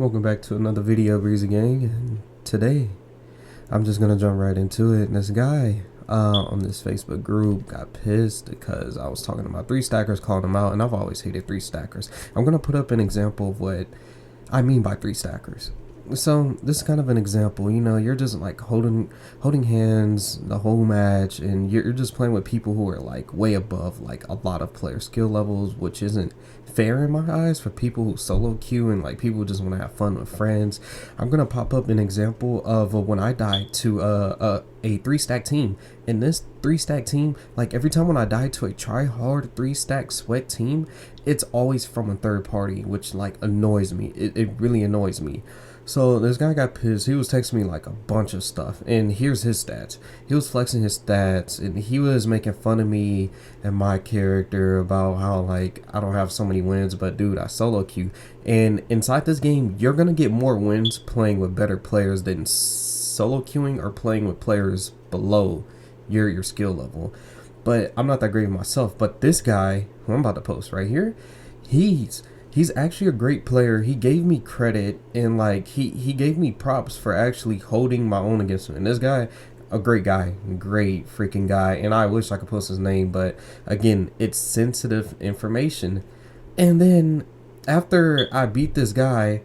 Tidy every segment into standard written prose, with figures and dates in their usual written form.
Welcome back to another video, Breezy Gang, and today I'm just gonna jump right into it. And this guy on this Facebook group got pissed because I was talking about 3-stackers, calling them out, and I've always hated 3-stackers. I'm gonna put up an example of what I mean by 3-stackers. So this is kind of an example. You know, you're just like holding hands the whole match, and you're just playing with people who are like way above like a lot of player skill levels, which isn't fair in my eyes for people who solo queue and like people who just want to have fun with friends. I'm gonna pop up an example of when I died to a 3-stack team. In this 3-stack team, like every time when I die to a try hard 3-stack sweat team, it's always from a third party, which like annoys me. It really annoys me. So this guy got pissed. He was texting me like a bunch of stuff, and here's his stats. He was flexing his stats, and he was making fun of me and my character about how like I don't have so many wins, but dude, I solo queue. And inside this game, you're gonna get more wins playing with better players than solo queuing or playing with players below your skill level. But I'm not that great myself. But this guy, who I'm about to post right here, he's actually a great player. He gave me credit, and like he gave me props for actually holding my own against him. And this guy, a great guy, great freaking guy. And I wish I could post his name, but again, it's sensitive information. And then after I beat this guy,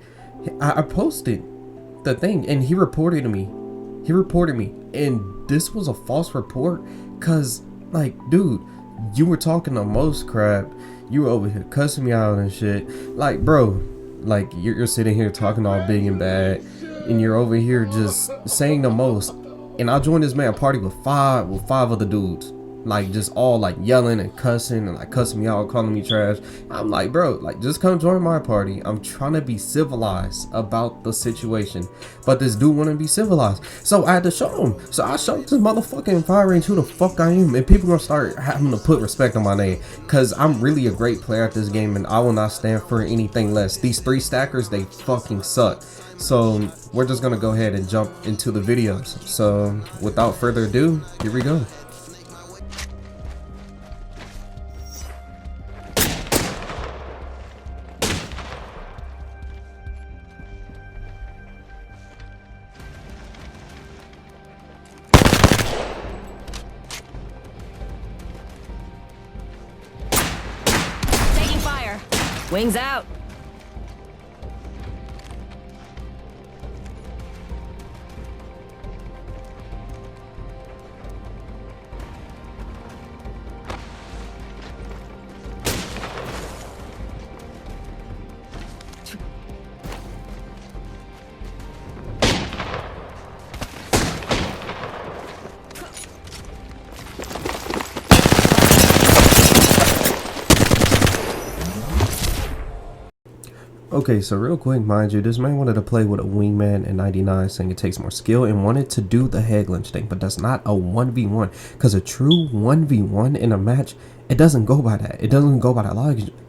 I posted the thing, and he reported me. He reported me, and this was a false report, cause like, dude, you were talking the most crap. You were over here cussing me out and shit. Like, bro, like you're sitting here talking all big and bad, and you're over here just saying the most. And I joined this man party with five other dudes, like just all like yelling and cussing and like cussing me out, calling me trash. I'm like, bro, like just come join my party. I'm trying to be civilized about the situation, but this dude want to be civilized, so I had to show him. So I showed this motherfucking Fire Range who the fuck I am, and people gonna start having to put respect on my name, cause I'm really a great player at this game, and I will not stand for anything less. These 3-stackers, they fucking suck. So we're just gonna go ahead and jump into the videos. So without further ado, here we go. Taking fire. Wings out. Okay, so real quick, mind you, this man wanted to play with a wingman and 99, saying it takes more skill, and wanted to do the head glitch thing, but that's not a 1v1, because a true 1v1 in a match, it doesn't go by that. It doesn't go by that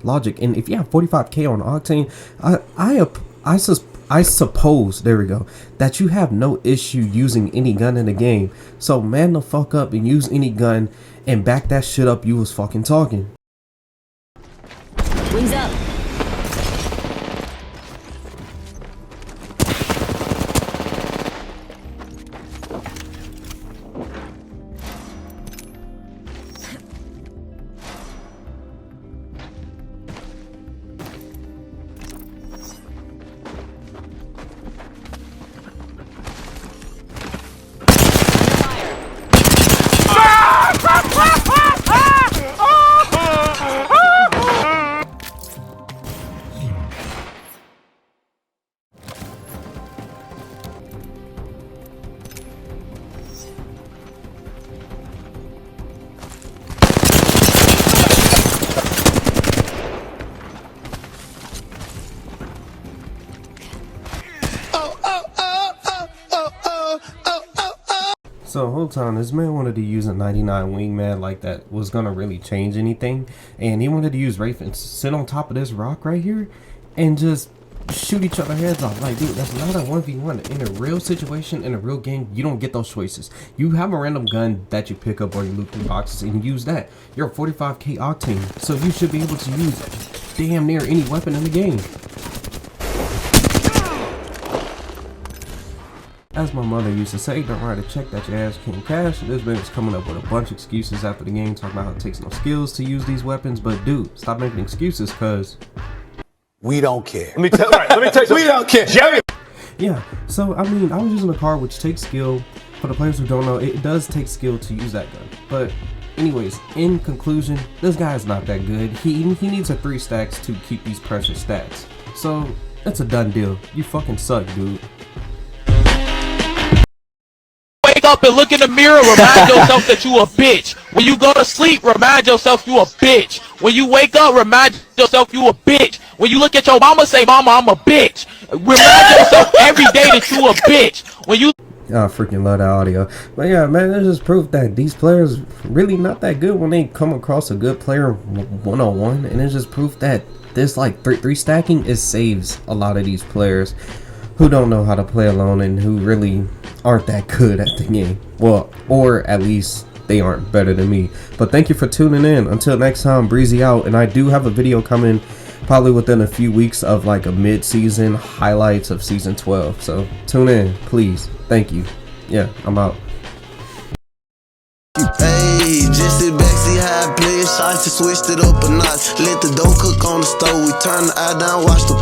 logic. And if you have 45k on Octane, I suppose, there we go, that you have no issue using any gun in the game. So man the fuck up and use any gun and back that shit up you was fucking talking. Wings up. So the whole time, this man wanted to use a 99 wingman like that was gonna really change anything, and he wanted to use Wraith and sit on top of this rock right here and just shoot each other heads off. Like, dude, that's not a 1v1. In a real situation, in a real game, you don't get those choices. You have a random gun that you pick up or you loot through boxes and you use that. You're a 45k Octane, so you should be able to use damn near any weapon in the game. as my mother used to say, don't write a check that your ass can't cash. This man was coming up with a bunch of excuses after the game, talking about how it takes no skills to use these weapons. But dude, stop making excuses, cause we don't care. Let me tell you, We don't care. Jerry. yeah. So I mean, I was using a card which takes skill. For the players who don't know, it does take skill to use that gun. But anyways, in conclusion, this guy is not that good. He needs a 3 stacks to keep these precious stats. So that's a done deal. You fucking suck, dude. Wake up and look in the mirror, remind yourself that you a bitch. When you go to sleep, remind yourself you a bitch. When you wake up, remind yourself you a bitch. When you look at your mama, say, mama, I'm a bitch. Remind yourself every day that you a bitch. When you I freaking love that audio. But yeah, man, that's just proof that these players really not that good when they come across a good player one-on-one. And it's just proof that this like three stacking is saves a lot of these players who don't know how to play alone and who really aren't that good at the game. Well, or at least they aren't better than me. But thank you for tuning in. Until next time, Breezy out. And I do have a video coming probably within a few weeks of like a mid-season highlights of season 12. So tune in, please. Thank you. Yeah, I'm out. Hey, just sit back, see how I play it. Shots, just switched it up a notch. Let the dough cook on the stove. We turn the eye down, watch the